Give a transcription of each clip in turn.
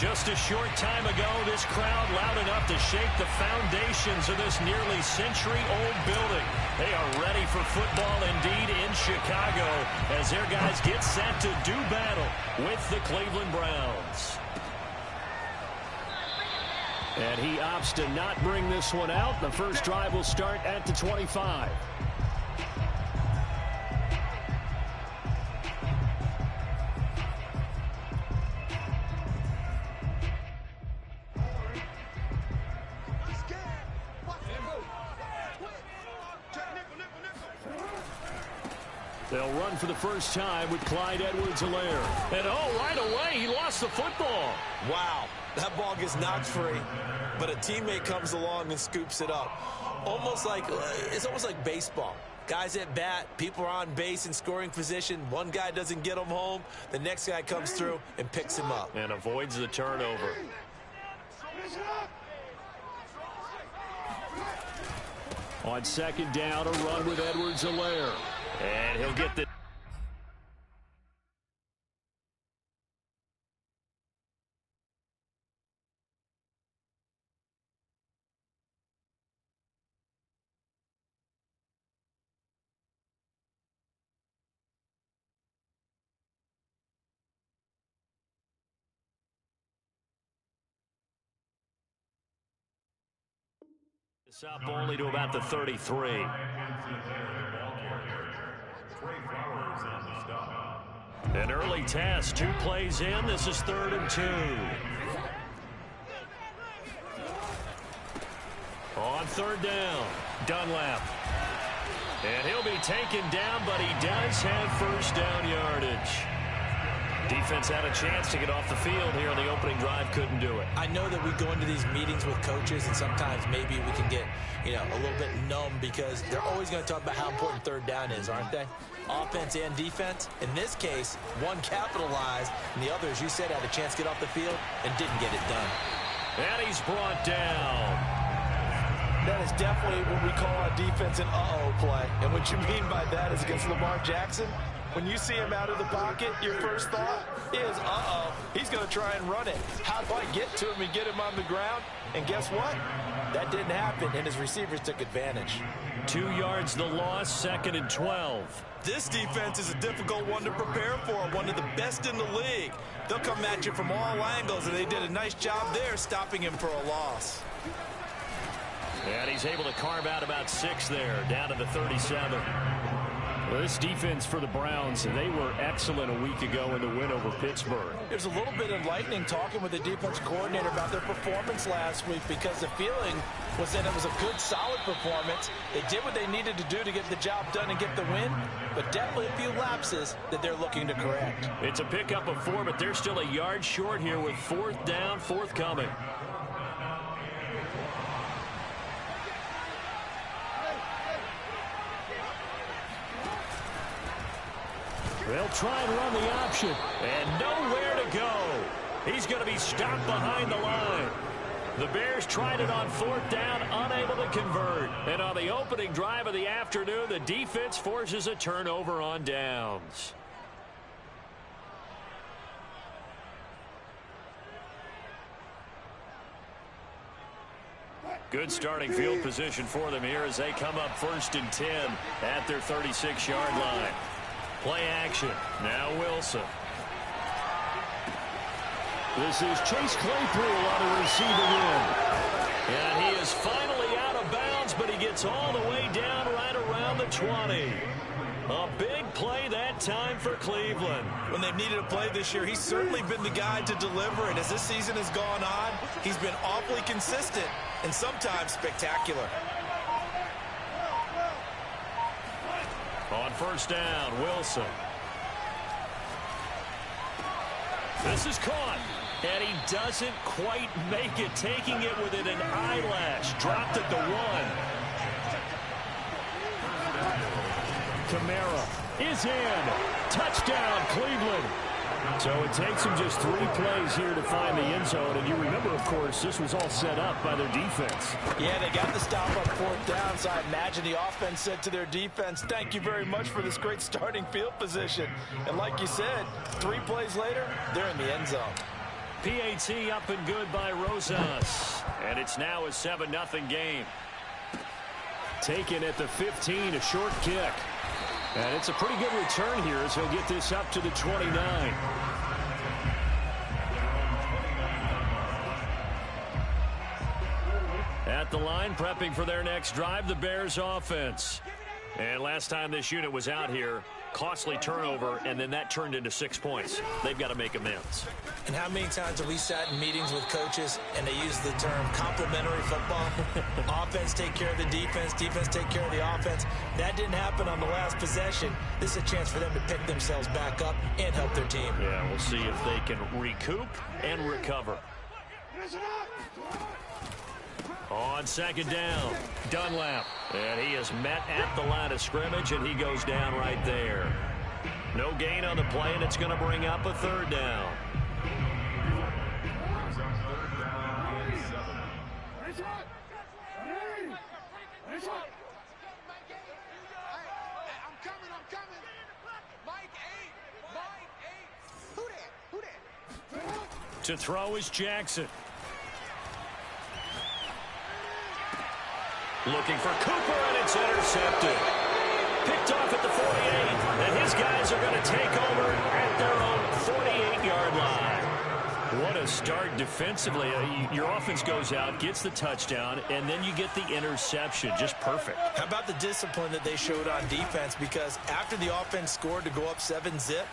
Just a short time ago, this crowd loud enough to shake the foundations of this nearly century-old building. They are ready for football indeed in Chicago as their guys get set to do battle with the Cleveland Browns. And he opts to not bring this one out. The first drive will start at the 25. They'll run for the first time with Clyde Edwards-Helaire. And right away, he lost the football. Wow, that ball gets knocked free, but a teammate comes along and scoops it up. It's almost like baseball. Guys at bat, people are on base in scoring position. One guy doesn't get him home. The next guy comes through and picks him up. And avoids the turnover. On second down, a run with Edwards-Helaire. And he'll get the... This up only to about the 33. An early test, 2 plays in. This is 3rd and 2. On 3rd down, Dunlap. And he'll be taken down, but he does have first down yardage. Defense had a chance to get off the field here on the opening drive, couldn't do it. I know that we go into these meetings with coaches, and sometimes maybe we can get, a little bit numb because they're always going to talk about how important 3rd down is, aren't they? Offense and defense. In this case, one capitalized, and the other, as you said, had a chance to get off the field and didn't get it done. And he's brought down. That is definitely what we call a defense an uh-oh play. And what you mean by that is against Lamar Jackson, when you see him out of the pocket, your first thought is, uh-oh, he's going to try and run it. How do I get to him and get him on the ground? And guess what? That didn't happen, and his receivers took advantage. 2 yards the loss, 2nd and 12. This defense is a difficult one to prepare for, one of the best in the league. They'll come at you from all angles, and they did a nice job there stopping him for a loss. And he's able to carve out about 6 there, down to the 37. Well, this defense for the Browns, they were excellent a week ago in the win over Pittsburgh. There's a little bit enlightening talking with the defense coordinator about their performance last week because the feeling was that it was a good, solid performance. They did what they needed to do to get the job done and get the win, but definitely a few lapses that they're looking to correct. It's a pickup of 4, but they're still a yard short here with 4th down, forthcoming. They'll try and run the option, and nowhere to go. He's going to be stopped behind the line. The Bears tried it on 4th down, unable to convert. And on the opening drive of the afternoon, the defense forces a turnover on downs. Good starting field position for them here as they come up 1st and 10 at their 36-yard line. Play action. Now Wilson. This is Chase Claypool on a receiving end. And he is finally out of bounds, but he gets all the way down right around the 20. A big play that time for Cleveland. When they've needed a play this year, he's certainly been the guy to deliver. And as this season has gone on, he's been awfully consistent and sometimes spectacular. On 1st down, Wilson. This is caught. And he doesn't quite make it, taking it within an eyelash. Dropped at the 1. Kamara is in. Touchdown, Cleveland. So it takes him just 3 plays here to find the end zone. And you remember, of course, this was all set up by their defense. Yeah, they got the stop on 4th down, so I imagine the offense said to their defense, thank you very much for this great starting field position. And like you said, 3 plays later, they're in the end zone. PAT up and good by Rosas. And it's now a 7-0 game. Taken at the 15, a short kick. And it's a pretty good return here as he'll get this up to the 29. At the line, prepping for their next drive, the Bears offense. And last time this unit was out here, costly turnover, and then that turned into 6 points. They've got to make amends. And how many times have we sat in meetings with coaches and they use the term complementary football? Offense take care of the defense, defense take care of the offense. That didn't happen on the last possession. This is a chance for them to pick themselves back up and help their team. Yeah, we'll see if they can recoup and recover. On second down, Dunlap. And he is met at the line of scrimmage, and he goes down right there. No gain on the play, and it's going to bring up a third down. To throw is Jackson. Looking for Cooper, and it's intercepted. Picked off at the 48, and his guys are going to take over at their own 48-yard line. What a start defensively. Your offense goes out, gets the touchdown, and then you get the interception. Just perfect. How about the discipline that they showed on defense? Because after the offense scored to go up 7-0,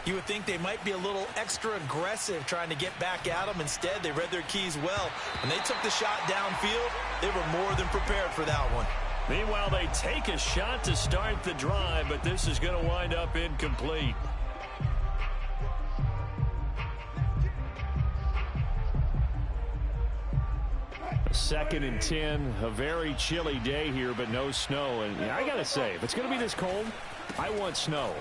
you would think they might be a little extra aggressive trying to get back at them. Instead, they read their keys well. When they took the shot downfield, they were more than prepared for that one. Meanwhile, they take a shot to start the drive, but this is going to wind up incomplete. Second and 10, a very chilly day here, but no snow. And I got to say, if it's going to be this cold, I want snow.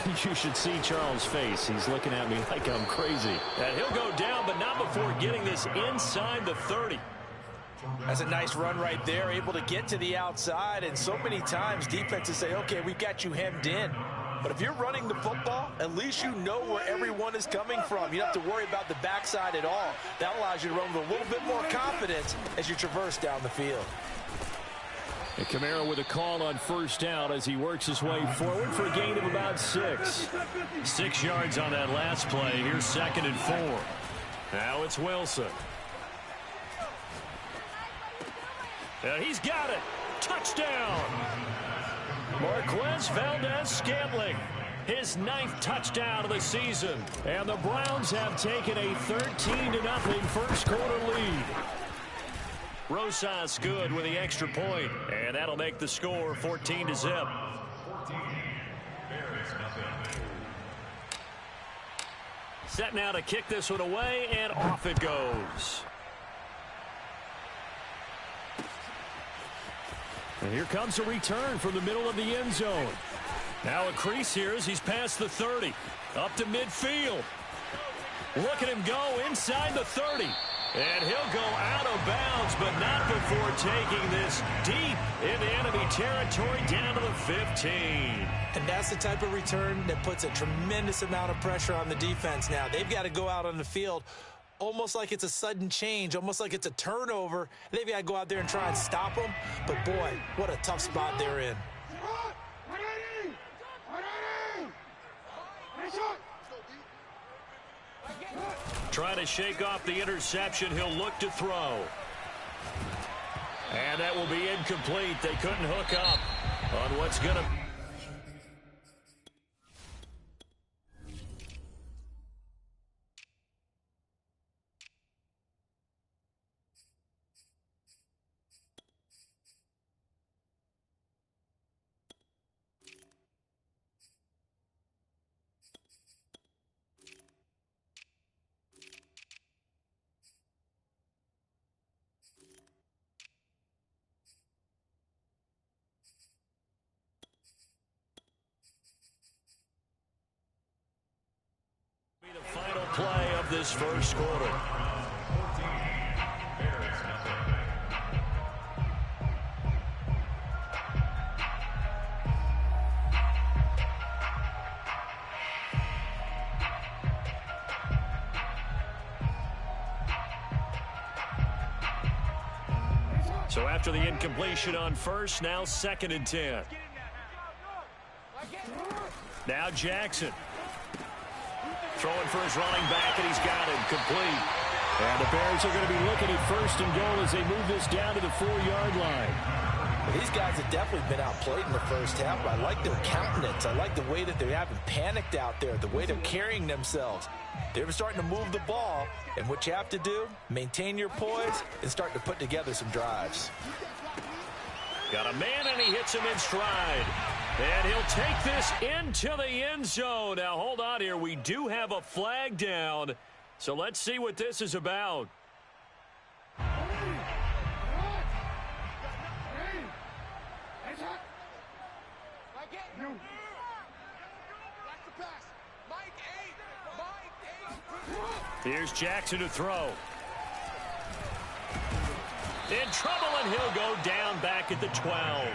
You should see Charles' face. He's looking at me like I'm crazy. And he'll go down, but not before getting this inside the 30. That's a nice run right there, able to get to the outside. And so many times defenses say, okay, we've got you hemmed in. But if you're running the football, at least you know where everyone is coming from. You don't have to worry about the backside at all. That allows you to run with a little bit more confidence as you traverse down the field. And Kamara with a call on first down as he works his way forward for a gain of about 6. 6 yards on that last play. Here's 2nd and 4. Now it's Wilson. And he's got it. Touchdown. Marquez Valdez-Scantling. His 9th touchdown of the season. And the Browns have taken a 13-0 first quarter lead. Rosas good with the extra point, and that'll make the score 14-0. Set now to kick this one away, and off it goes. And here comes a return from the middle of the end zone. Now a crease here as he's past the 30. Up to midfield. Look at him go inside the 30. And he'll go out of bounds, but not before taking this deep into enemy territory down to the 15. And that's the type of return that puts a tremendous amount of pressure on the defense now. They've got to go out on the field almost like it's a sudden change, almost like it's a turnover. They've got to go out there and try and stop them. But, boy, what a tough spot they're in. Trying to shake off the interception. He'll look to throw. And that will be incomplete. They couldn't hook up on what's going to... The final play of this first quarter. So after the incompletion on first, now 2nd and 10. Now Jackson. Throwing for his running back, and he's got it complete. And the Bears are going to be looking at 1st and goal as they move this down to the 4-yard line. These guys have definitely been outplayed in the first half, but I like their countenance. I like the way that they haven't panicked out there, the way they're carrying themselves. They're starting to move the ball, and what you have to do, maintain your poise and start to put together some drives. Got a man, and he hits him in stride. And he'll take this into the end zone. Now, hold on here. We do have a flag down, so let's see what this is about. Here's Jackson to throw. In trouble, and he'll go down back at the 12.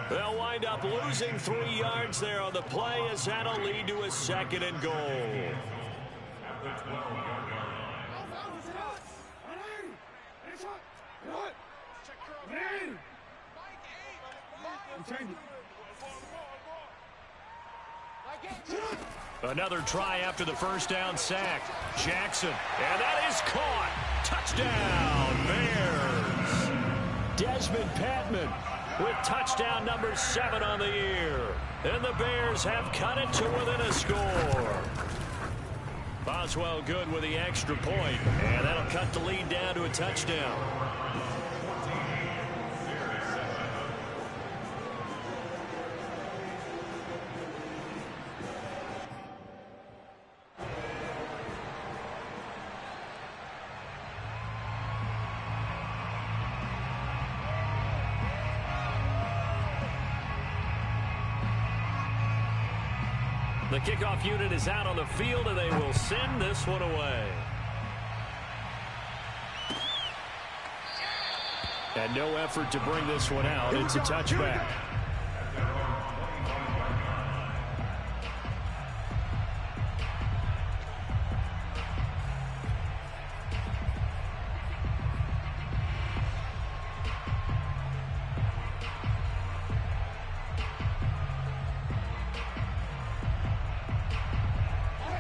They'll wind up losing 3 yards there on the play as that'll lead to a 2nd and goal. Another try after the first down sack. Jackson, and that is caught. Touchdown, Bears. Desmond Patman with touchdown number 7 on the year. And the Bears have cut it to within a score. Boswell good with the extra point, and that'll cut the lead down to a touchdown. The kickoff unit is out on the field, and they will send this one away. And no effort to bring this one out. It's a touchback.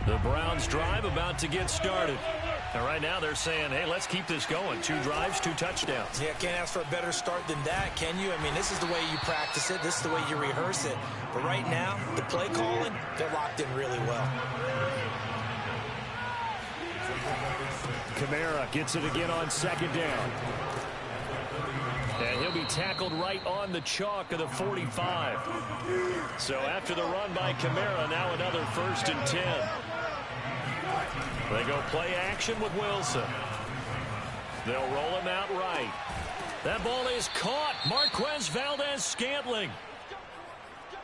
The Browns drive about to get started. And right now they're saying, hey, let's keep this going. 2 drives, 2 touchdowns. Yeah, can't ask for a better start than that, can you? I mean, this is the way you practice it. This is the way you rehearse it. But right now, the play calling, they're locked in really well. Kamara gets it again on 2nd down. And he'll be tackled right on the chalk of the 45. So after the run by Kamara, now another 1st and 10. They go play action with Wilson. They'll roll him out right. That ball is caught. Marquez Valdes-Scantling.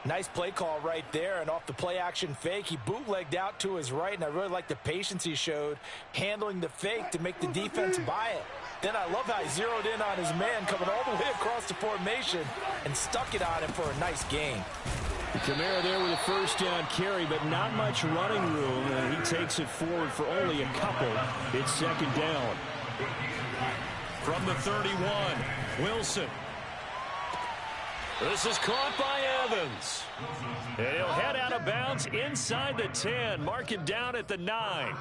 Nice play call right there, and off the play action fake, he bootlegged out to his right, and I really like the patience he showed handling the fake to make the defense buy it. Then I love how he zeroed in on his man coming all the way across the formation and stuck it on him for a nice gain. Kamara there with a 1st down carry, but not much running room, and he takes it forward for only a couple. It's 2nd down. From the 31, Wilson. This is caught by Evans. And he'll head out of bounds inside the 10, mark him down at the 9.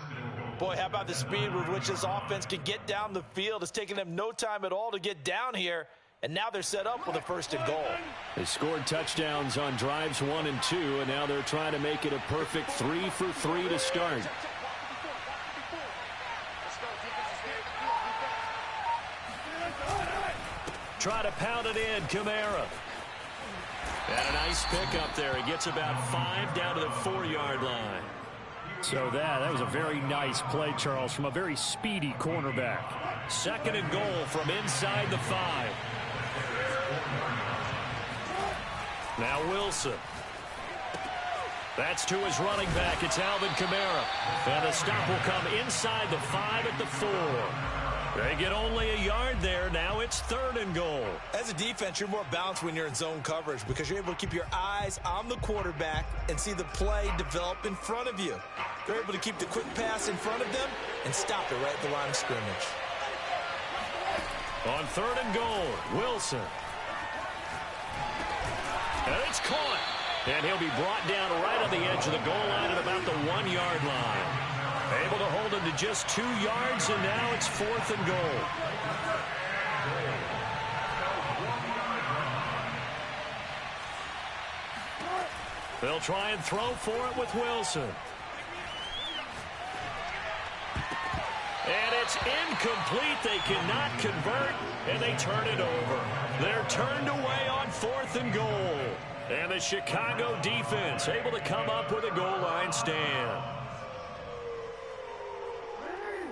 Boy, how about the speed with which this offense can get down the field? It's taken them no time at all to get down here, and now they're set up with a 1st and goal. They scored touchdowns on drives 1 and 2, and now they're trying to make it a perfect 3 for 3 to start. Try to pound it in, Kamara. And a nice pick up there. He gets about 5 down to the 4-yard line. So that was a very nice play, Charles, from a very speedy cornerback. 2nd and goal from inside the 5. Now Wilson. That's to his running back. It's Alvin Kamara. And the stop will come inside the 5 at the 4. They get only a yard there. Now it's 3rd and goal. As a defense, you're more balanced when you're in zone coverage because you're able to keep your eyes on the quarterback and see the play develop in front of you. They're able to keep the quick pass in front of them and stop it right at the line of scrimmage. On 3rd and goal, Wilson. And it's caught. And he'll be brought down right on the edge of the goal line at about the 1-yard line. Able to hold him to just 2 yards, and now it's 4th and goal. They'll try and throw for it with Wilson. And it's incomplete. They cannot convert, and they turn it over. They're turned away on 4th and goal. And the Chicago defense able to come up with a goal line stand.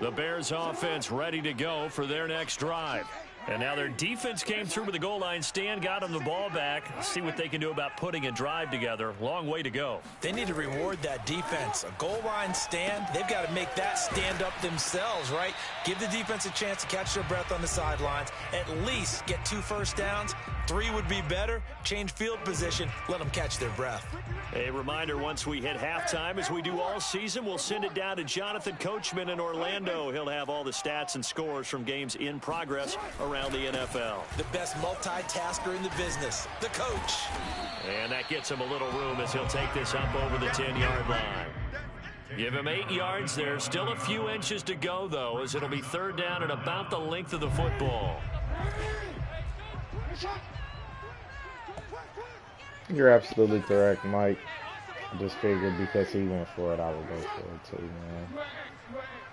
The Bears offense ready to go for their next drive. And now their defense came through with the goal line stand, got them the ball back. See what they can do about putting a drive together. Long way to go. They need to reward that defense. A goal line stand, they've got to make that stand up themselves, right? Give the defense a chance to catch their breath on the sidelines. At least get 2 first downs. 3 would be better. Change field position. Let them catch their breath. A reminder, once we hit halftime, as we do all season, we'll send it down to Jonathan Coachman in Orlando. He'll have all the stats and scores from games in progress around the NFL. The best multitasker in the business, the coach. And that gets him a little room as he'll take this up over the 10-yard line. Give him 8 yards there. Still a few inches to go, though, as it'll be 3rd down and about the length of the football. You're absolutely correct, Mike. I just figured because he went for it, I would go for it too, man.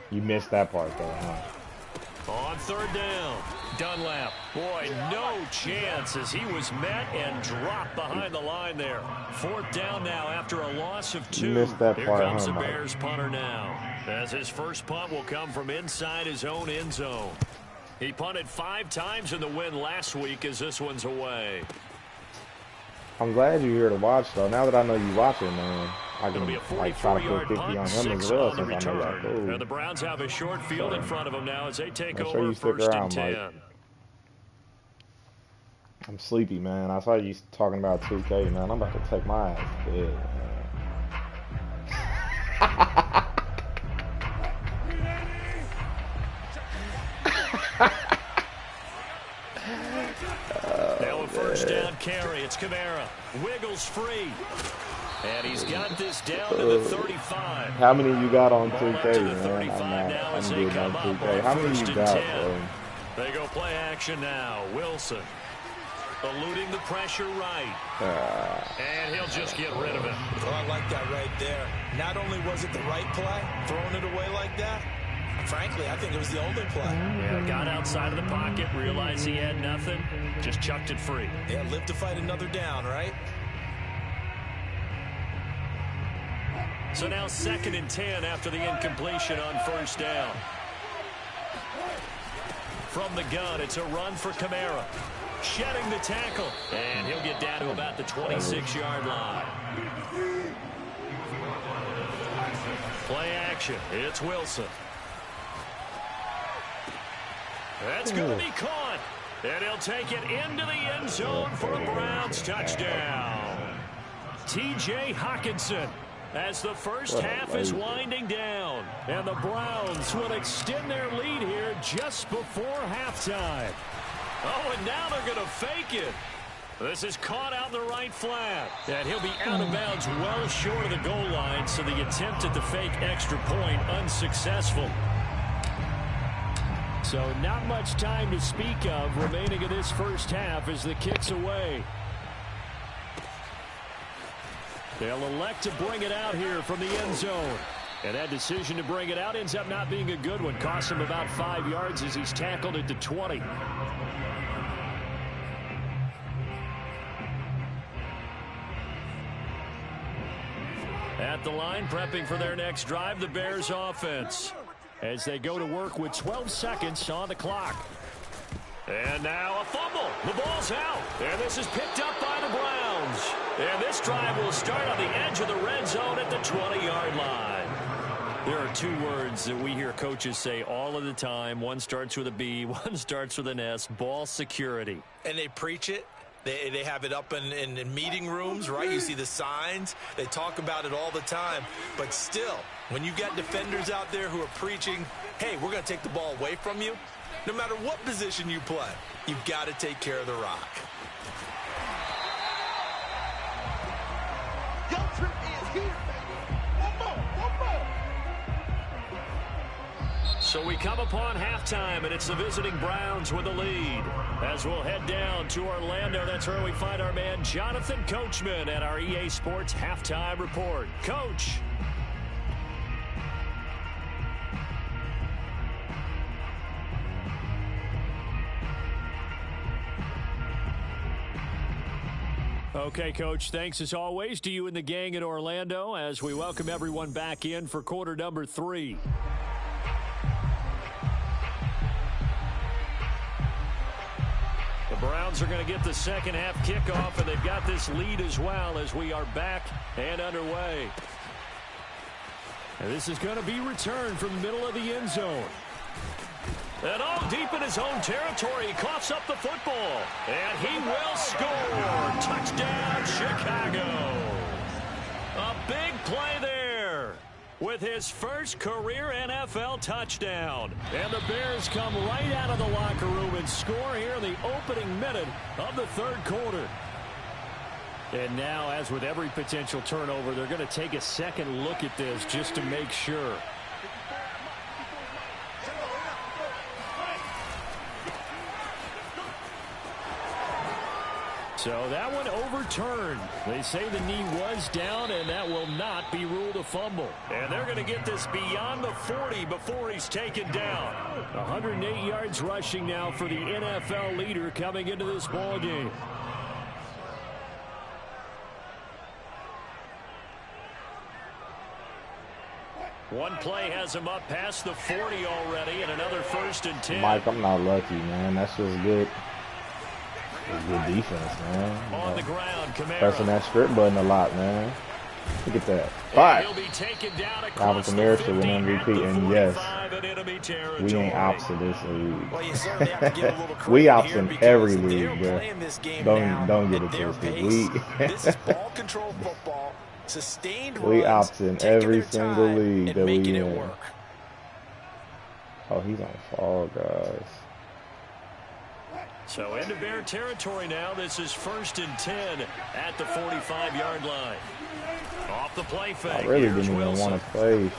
You missed that part, though, huh? On 3rd down, Dunlap. Boy, no chance as he was met and dropped behind the line there. 4th down now after a loss of 2. You missed that Here part, comes huh, the Mike? Bears punter now, as his first punt will come from inside his own end zone. He punted 5 times in the win last week as this one's away. I'm glad you're here to watch, though. Now that I know you watch it, man, I It'll can be a like try to 44-yard put 50 punt, on him 6 as well on the since I know y'all return. cool. And the Browns have a short field in front of them now as they take Make sure over you stick 1st around, and 10. Mike. I'm sleepy, man. I saw you talking about 2K, man. I'm about to take my ass to bed, Now a 1st down carry. It's Kamara. Wiggles free. And he's got this down to the 35. How many you got on Ball up 2K, to the man? 35 now I'm as they getting come on up 2K. on How many 1st you and got, 10. bro? They go play action now. Wilson eluding the pressure right. And he'll just get rid of it. Oh, I like that right there. Not only was it the right play, throwing it away like that, frankly, I think it was the only play. Yeah, got outside of the pocket, realized he had nothing, just chucked it free. Yeah, live to fight another down, right? So now 2nd and 10 after the incompletion on 1st down. From the gun, it's a run for Kamara. Shedding the tackle. And he'll get down to about the 26-yard line. Play action. It's Wilson. That's going to be caught. And he'll take it into the end zone for a Browns touchdown. T.J. Hockenson, as the first half is winding down. And the Browns will extend their lead here just before halftime. Oh, and now they're going to fake it. This is caught out in the right flat. And he'll be out of bounds well short of the goal line, so the attempt at the fake extra point unsuccessful. So not much time to speak of remaining in this first half as the kick's away. They'll elect to bring it out here from the end zone. And that decision to bring it out ends up not being a good one. Costs him about 5 yards as he's tackled at the 20. At the line, prepping for their next drive, the Bears offense, as they go to work with 12 seconds on the clock. And now a fumble. The ball's out. And this is picked up by the Browns. And this drive will start on the edge of the red zone at the 20-yard line. There are 2 words that we hear coaches say all of the time. One starts with a B, one starts with an S. Ball security. And they preach it. They have it up in meeting rooms, right? You see the signs. They talk about it all the time. But still, when you got defenders out there who are preaching, hey, we're going to take the ball away from you, No matter what position you play, you've got to take care of the rock. Your trip is here, baby. One more. So we come upon halftime, and it's the visiting Browns with the lead. As we'll head down to Orlando, that's where we find our man Jonathan Coachman at our EA Sports Halftime Report. Coach. Okay, Coach, thanks as always to you and the gang in Orlando as we welcome everyone back in for quarter number 3. The Browns are going to get the second half kickoff, and they've got this lead as well as we are back and underway. And this is going to be returned from the middle of the end zone. And all deep in his own territory, he coughs up the football. And he will score. Touchdown, Chicago. A big play there with his first career NFL touchdown. And the Bears come right out of the locker room and score here in the opening minute of the third quarter. And now, as with every potential turnover, they're going to take a second look at this just to make sure. So that one overturned. They say the knee was down, and that will not be ruled a fumble. And they're going to get this beyond the 40 before he's taken down. 108 yards rushing now for the NFL leader coming into this ball game. One play has him up past the 40 already, and another 1st and 10. Mike, I'm not lucky, man. That's just good. It's good defense, man. On the ground, Kamara. Pressing that strip button a lot, man. Look at that. Alvin Kamara should win MVP, and yes, we ain't ops in this league. Well, you certainly have to give a little credit we ops here in because every they're league, bro. playing this game Don't now get it at their twisted. pace. This is ball control football, sustained We runs, ops in taking every their single time league and that we making it in. work. Oh, he's on Fall Guys. So into Bear territory now. This is 1st and 10 at the 45-yard line. Off the play fake. I really Here's didn't even Wilson. want to play,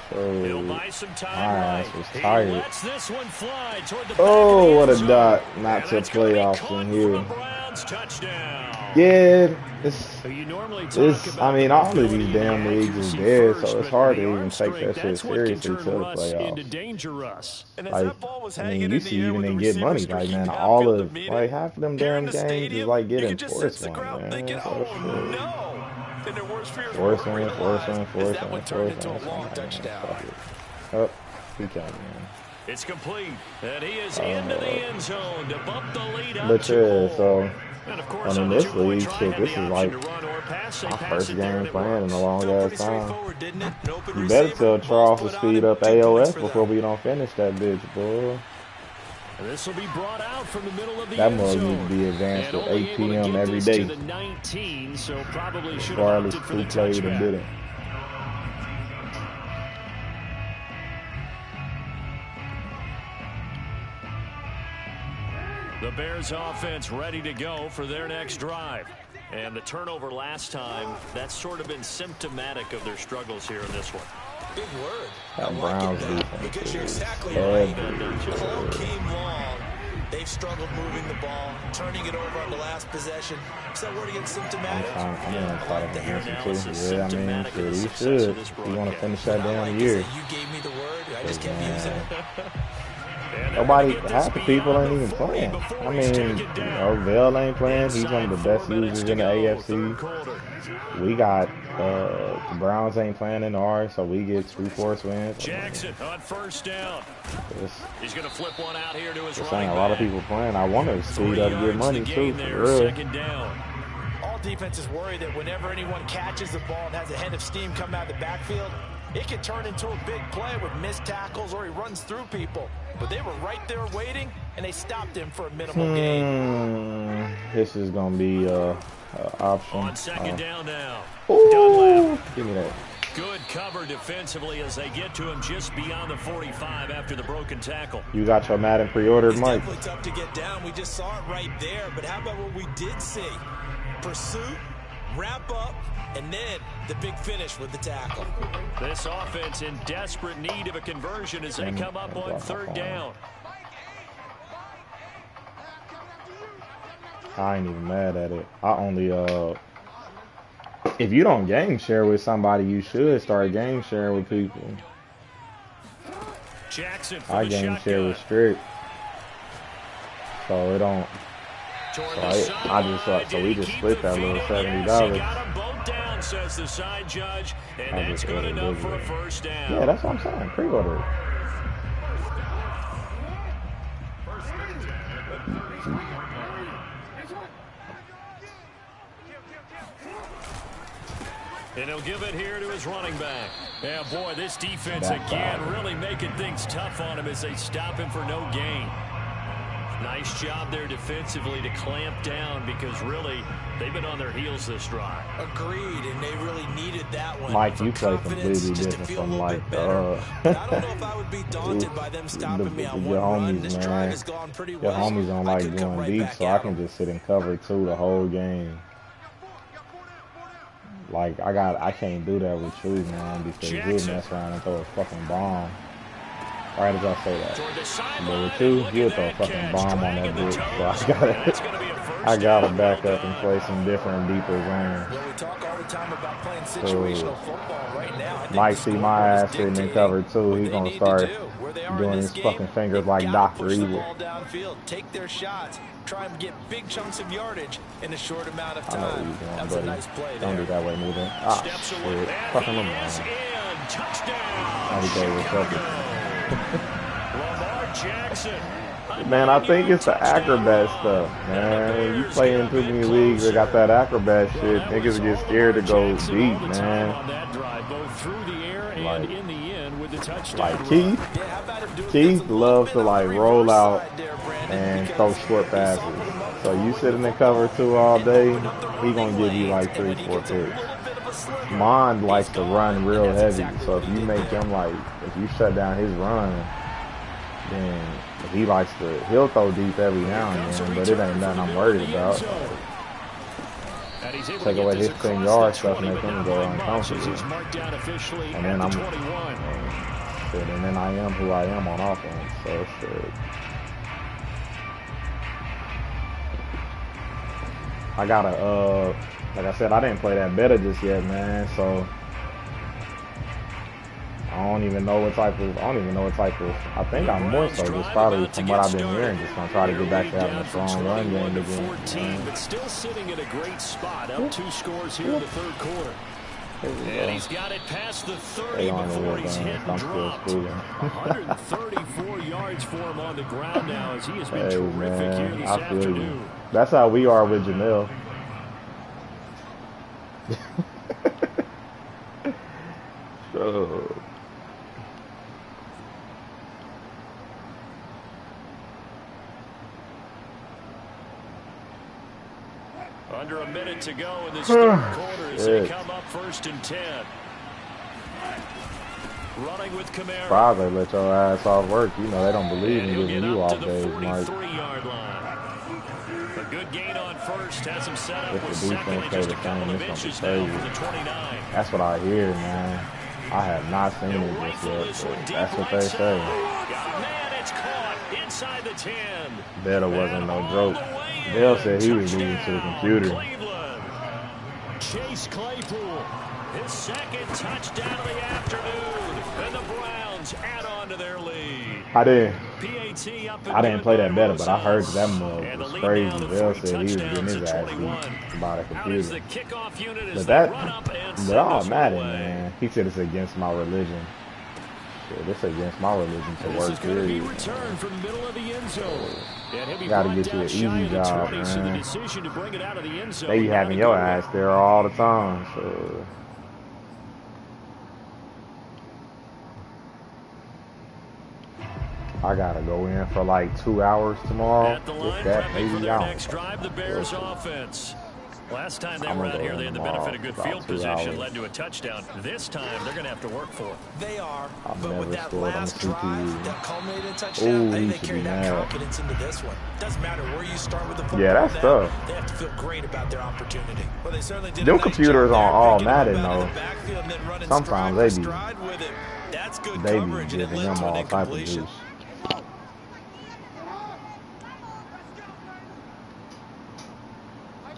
He'll so buy some time my ass right. was He tired. lets this one fly toward the Oh, back what of a the end dot. zone. Not And to that's gonna be playoffs caught in for here. a Browns touchdown. Yeah, it's, So you normally talk it's, about I mean, the all of ability these to damn leagues is accuracy dead, first, so it's but hard to the even arm take strength, that shit that's what can seriously turn to the Russ into playoffs. danger Russ. And as Like, that ball was I hanging mean, you in the see, air even with they the get receiver money right streaking now. All downfield of, to meet like, it, half of them here damn in the games is stadium, like you getting can just forced sense the one, crowd man. thinking, So oh shit. no. And their worst fears Force were one, realized force one, as force that one, one turned force into one. a long Fuck touchdown. it. Oh, he got me, man. It's complete, and he is into the end zone to bump the lead up But to yeah, goal. so, And of course, and in on the this two-point league, try, shit, had this the is option like to run or pass. They my pass first it there, game and it playing in works. a long Felt ass pretty time. straightforward, didn't it? An open You better receiver, tell ball's Charles to put on speed it, up 2 points AOS for before them. we don't finish that bitch, boy. And this will be brought out from the middle of the That end mug zone. needs to be advanced And at only 8 able to p.m. get every this day. to the 19, so probably should have Regardless opted for who the played and touchback. didn't. The Bears offense ready to go for their next drive. And the turnover last time, that's sort of been symptomatic of their struggles here in this one. Big word. That I like Browns it, defense because you're is exactly bad. right. All game long, they've struggled moving the ball, turning it over on the last possession. Is that word against symptomatic? I'm gonna I try like to that. against him analysis too. Yeah, I mean, symptomatic of shit, the he success should. of this You want to broadcast. finish that What I damn like is year. that you gave me the word. I just kept using it. Nobody, half the people ain't even playing. I mean, you know, Vale ain't playing. He's one of the best users in the AFC. We got, the Browns ain't playing in ours, so we get 2 force wins. Jackson on first down. He's going to flip one out here to his This running ain't a lot of back. people playing. I want to speed up and get money too, for real. Second down. All defenses worry that whenever anyone catches the ball and has a head of steam come out of the backfield, it can turn into a big play with missed tackles or he runs through people. But they were right there waiting, and they stopped him for a minimal gain. This is gonna be option. On second down now. Ooh, give me that. Good cover defensively as they get to him just beyond the 45 after the broken tackle. You got your Madden pre-ordered, Mike? It's definitely tough to get down. We just saw it right there. But how about what we did see? Pursuit, wrap up, and then the big finish with the tackle. This offense in desperate need of a conversion as they come up on 3rd down. I ain't even mad at it. I only if you don't game share with somebody, you should start game sharing with people. Jackson I game share with Strict, so it don't. So we just split that little $70. Says the side judge, and that's good enough for a 1st down. Yeah, that's what I'm saying. Pre-order it. And he'll give it here to his running back. Yeah, boy, this defense again really making things tough on him as they stop him for no gain. Nice job there defensively to clamp down because really they've been on their heels this drive. Agreed, and they really needed that one. Mike, you play completely different from like I don't know if I would be daunted by them stopping me on one run. This drive has gone pretty well. Your homies don't like doing deep, so I can just sit and cover 2 the whole game. Like I can't do that with you, man, because you mess around and throw a fucking bomb. Right as I say that. But with you throw a fucking bomb on that bitch. So I gotta back up and play some different, deeper zones. Well, we talk all the time about playing situational football right now. Mike see my ass sitting in cover 2. He's gonna start doing his fucking fingers like Dr. Evil. Take their shots. Try and get big chunks of yardage in a short amount of time. I know what you're doing, That's buddy. a nice play Don't do that way, neither. Ah, shit. Fucking Lamar. Lamar Jackson. Man, I think it's the acrobat stuff, man. You play in too many leagues that got that acrobat shit, niggas get scared to go deep, man. Like Keith loves to like roll out and throw short passes. So you sit in the cover 2 all day, he gonna give you like 3-4 picks. Mond likes to run real heavy, so if you make him like, if you shut down his run, then he'll throw deep every now and then, but it ain't nothing I'm worried about. Take away his 10-yard stuff, make him go uncomfortable. And then and then I am who I am on offense, so shit. I gotta, like I said, I didn't play that beta just yet, man, so I don't even know what type of, I think I'm more so just probably from what I've been hearing, just gonna try to get back to having a strong run game again. But still sitting in a great spot, up 2 scores here in the 3rd quarter. And he's got it past the 30 before he's hit and dropped. 134 yards for him on the ground now as he has been terrific here this afternoon. That's how we are with Jamil. So. Under a minute to go in this 3rd quarter as they come up 1st and 10. Running with Kamara. Probably let your ass off work. You know they don't believe in giving you off days, Mike. A good gain on 1st has him set up with If the 2nd and just a couple of inches now for the 29. That's what I hear, man. I have not seen it just yet, but that's what they say. Man, it's caught inside the 10. Beta wasn't no joke. Dale said he was moving to the computer. Cleveland. Chase Claypool, his 2nd touchdown of the afternoon, and the Browns add on to their lead. I didn't play that beta, but I heard that mug was crazy. Dale said he was getting his ass beat by the computer. But all Madden, man. He said it's against my religion. Shit, it's against my religion to work period. Gotta get you an easy job, man. They be having your ass there all the time, so. I gotta go in for like 2 hours tomorrow. At the line, that, maybe for their out. next drive, the Bears offense. Last time they I'm were gonna out go here, in they had the tomorrow benefit of good for field about 2 position, hours. led to a touchdown. This time, they're going to have to work for it. They are, I've but with never that scored on the last drive CPU. that culminated in touchdown, Oh, I think he they should carry be that mad. confidence into this one. Doesn't matter where you start with the football Yeah, that's now, tough. they have to feel great about their opportunity. Well, they certainly did Them a nice computers job on there, all picking him Madden up out of though. the backfield and then running Sometimes stride for they be stride with him. That's good coverage, and it giving led him to an all type of incompletion. juice.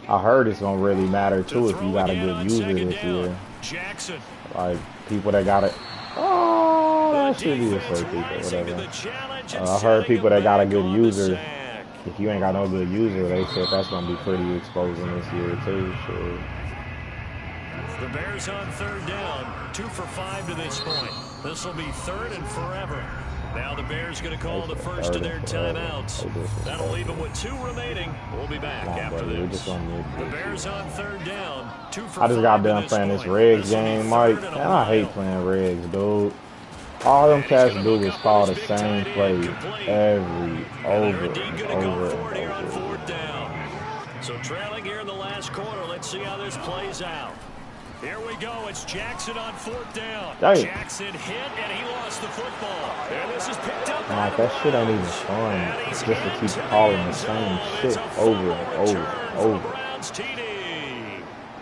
I heard it's gonna really matter too if you got a good user this year. Jackson. Like people that got it. Oh, that should be a safety, but whatever. I heard people that got a good user. If you ain't got no good user, they said that's gonna be pretty exposing this year too. So. The Bears on 3rd down, 2 for 5 to this point. This will be 3rd and forever. Now the Bears going to call the first of their timeouts. That'll leave them with 2 remaining. We'll be back after this. The Bears on 3rd down, 2 for 5. I just got done playing this Regs game, Mike, and I hate playing Regs, dude. All them cats do is call the same play over and over. So trailing here in the last quarter. Let's see how this plays out. Here we go. It's Jackson on 4th down. Dang. Jackson hit, and he lost the football. And this is picked up. Like, that shit ain't even fun. Just to keep calling the same shit over and over and over.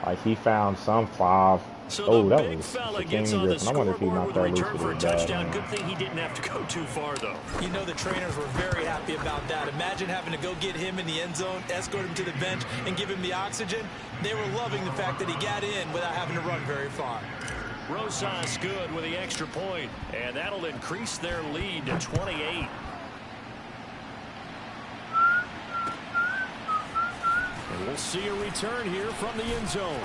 Like, he found some 5. Oh, that was Shaquem Griffin. I wonder if he knocked that loose with his bad. Good thing he didn't have to go too far, though. You know the trainers were very happy about that. Imagine having to go get him in the end zone, escort him to the bench, and give him the oxygen. They were loving the fact that he got in without having to run very far. Rosas good with the extra point, and that'll increase their lead to 28. And we'll see a return here from the end zone.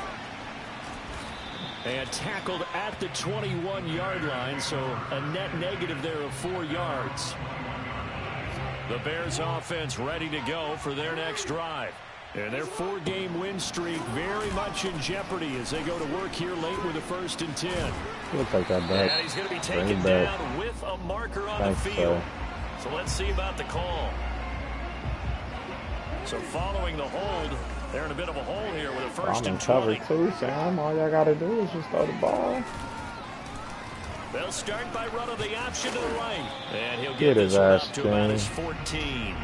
And tackled at the 21-yard line, so a net negative there of 4 yards. The Bears offense ready to go for their next drive. And their 4-game win streak very much in jeopardy as they go to work here late with a 1st and 10. We'll take that back. And he's going to be taken down with a marker on the field. So let's see about the call. So following the hold, they're in a bit of a hole here with a 1st and 20. I'm in cover too, Sam. All y'all got to do is just throw the ball. They'll start by running the option to the right. And he'll get his ass to about his 14.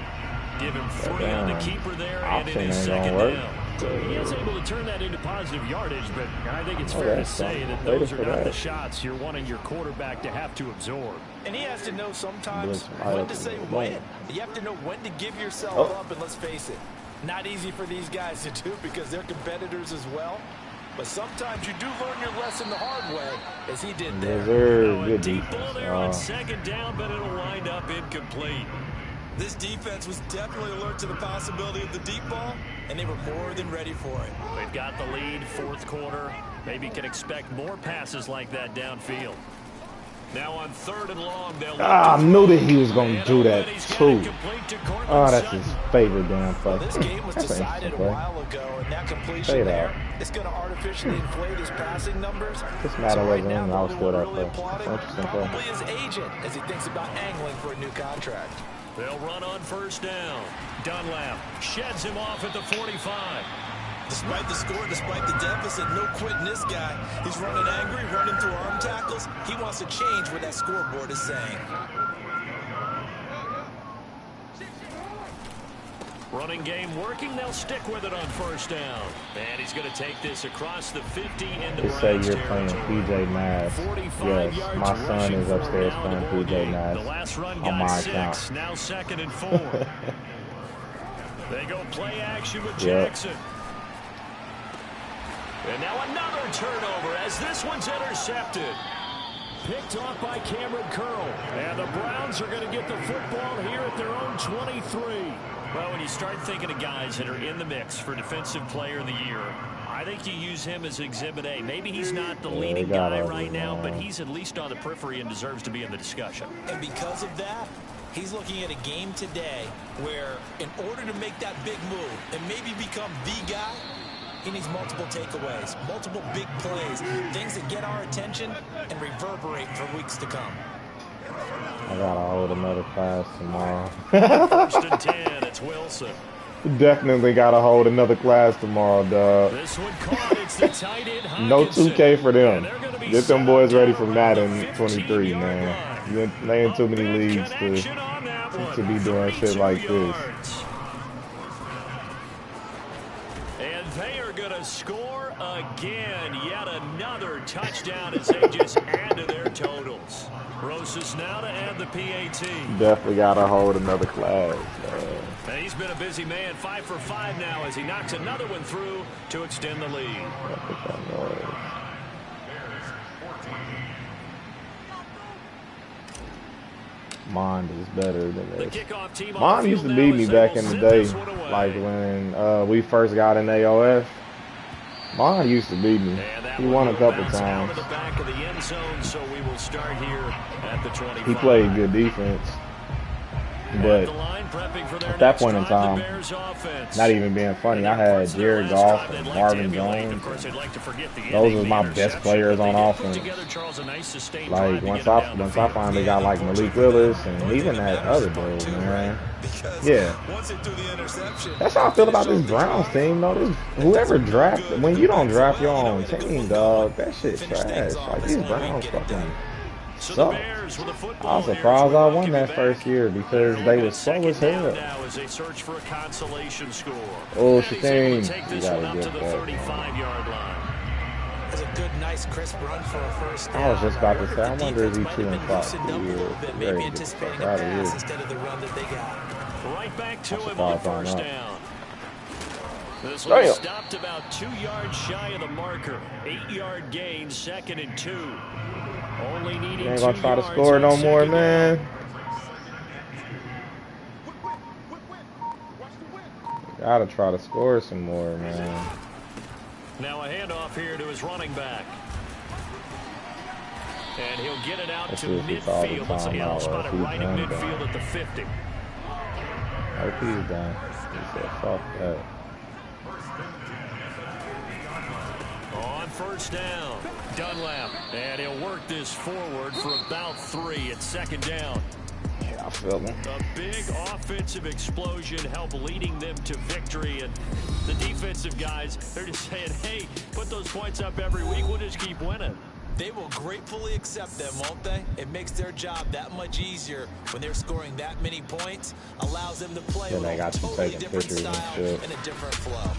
Give him 3 on the keeper there and in his 2nd down. He is able to turn that into positive yardage, but I think it's fair to say that those are not the shots you're wanting your quarterback to have to absorb. And he has to know sometimes when to say when. You have to know when to give yourself up, and let's face it, not easy for these guys to do because they're competitors as well. But sometimes you do learn your lesson the hard way, as he did there. A deep ball there on 2nd down, but it'll wind up incomplete. This defense was definitely alert to the possibility of the deep ball, and they were more than ready for it. They've got the lead, 4th quarter. Maybe can expect more passes like that downfield. Now on 3rd and long, they'll I knew that he was going to do that too. Oh, that's his favorite damn play. This game was decided a while ago, and that completion there is going to artificially inflate his passing numbers. This matter so wasn't right in. now, I was still that really play. Interesting probably play. his agent as he thinks about angling for a new contract. They'll run on 1st down. Dunlap sheds him off at the 45. Despite the score, despite the deficit, no quitting this guy. He's running angry, running through arm tackles. He wants to change what that scoreboard is saying. Running game working. They'll stick with it on 1st down. And he's going to take this across the 50 into They say you're playing PJ Nash. Yes, my son is upstairs playing PJ Nash. The last run on my got account. 6. Now 2nd and 4. They go play action with Jackson. And now another turnover as this one's intercepted. Picked off by Cameron Curl. And the Browns are going to get the football here at their own 23. Well, when you start thinking of guys that are in the mix for Defensive Player of the Year, I think you use him as Exhibit A. Maybe he's not the leading guy right now, but he's at least on the periphery and deserves to be in the discussion. And because of that, he's looking at a game today where in order to make that big move and maybe become the guy, he needs multiple takeaways, multiple big plays, things that get our attention and reverberate for weeks to come. I gotta hold another pass tomorrow. 1st and 10, it's Wilson. Definitely gotta hold another class tomorrow, dog. This one caught. It's the tight end, No 2K for them. And they're gonna be Get them set boys up ready down for around Madden the 23, 15-yard man. line. They in too many A big leagues connection on that one. to be doing shit like this. 32 yards. And they are going to score again. Yet another touchdown as they just add to their totals. Rosas now to add the PAT. Definitely gotta hold another class. And he's been a busy man, 5 for 5 now as he knocks another one through to extend the lead. Mond is better than The this. kickoff team Mond used to beat me back in the day, like when we first got in AOF. Mond used to beat me. He won a couple times. Out of the back of the end zone, so we will start here at the 25. He played good defense. But at that point in time, not even being funny, I had Jared Goff and Marvin Jones. Those were my best players on offense. Like once I finally got like Malik Willis and even that other dude, man. Yeah. That's how I feel about this Browns team, though. Whoever drafted, when you don't draft your own team, dog, that shit trash. Like these Browns fucking suck. I was surprised I won that first year because they were slow as hell. Oh, Shane, you gotta get that. That's a good, nice, crisp run for a first down. I was just about to say, I wonder if he's 2-5 for years. Maybe anticipating a pass instead of the run that they got. Right back to him on first down. This one stopped about 2 yards shy of the marker. 8-yard gain, 2nd and 2. Only needing 2 yards. Ain't gonna try to score no more, man. Gotta try to score some more, man. Now a handoff here to his running back. And he'll get it out to midfield. Let's see, I'll spot it right in midfield at the 50. I hope he's done. He said, fuck that. On first down, Dunlap. And he'll work this forward for about 3 at 2nd down. Yeah, I feel him. A big offensive explosion helped leading them to victory. And the defensive guys, they're just saying, hey, put those points up every week. We'll just keep winning. They will gratefully accept them, won't they? It makes their job that much easier when they're scoring that many points. Allows them to play with a totally different style and a different flow.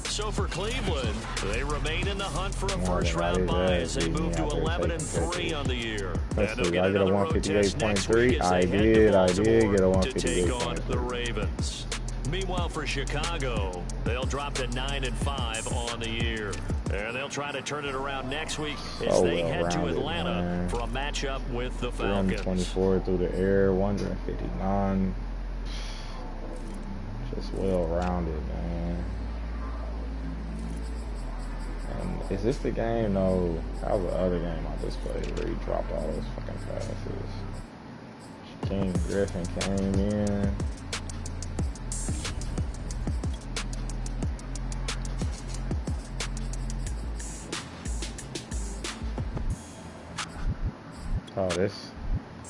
So for Cleveland, they remain in the hunt for a first-round bye as they move to 11-3 on the year. Let's see, I get a 158.3. I did get a 158.3. The Ravens. Meanwhile, for Chicago, they'll drop to 9-5 on the year. And they'll try to turn it around next week as they head to Atlanta for a matchup with the Falcons. 324 through the air, 159. Just well-rounded, man. And is this the game? No, that was the other game I just played where he dropped all those fucking passes. King Griffin came in. Oh, this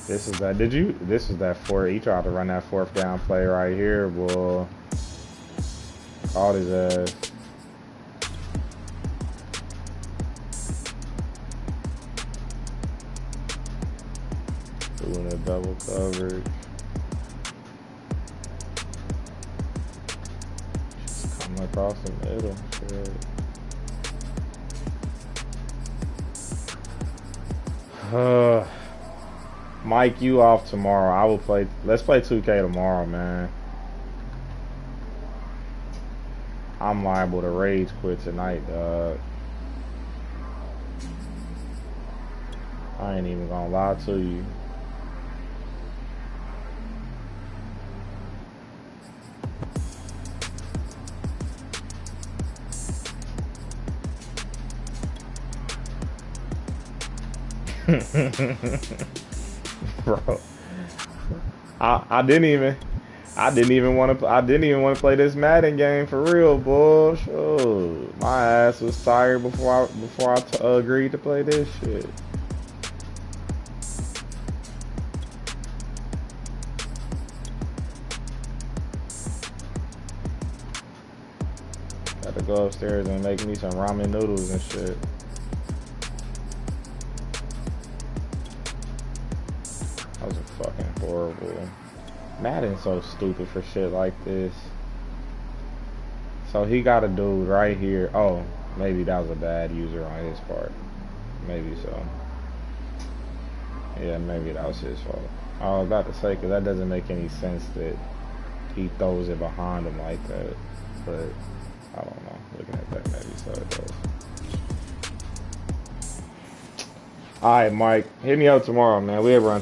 is that. This is that fourth. He tried to run that 4th down play right here, boy. Caught his ass. Doing a double coverage. Just coming across the middle. Shit. Mike, you off tomorrow. I will play. Let's play 2K tomorrow, man. I'm liable to rage quit tonight, dog. I ain't even gonna lie to you. Bro, I didn't even want to play this Madden game for real, boy. Sure. My ass was tired before I agreed to play this shit. to go upstairs and make me some ramen noodles and shit. That was fucking horrible. Madden's so stupid for shit like this. So he got a dude right here. Oh, maybe that was a bad user on his part. Maybe so. Yeah, maybe that was his fault. I was about to say, because that doesn't make any sense that he throws it behind him like that. But, I don't know. Looking at that, maybe so it does. Alright, Mike. Hit me up tomorrow, man. We'll run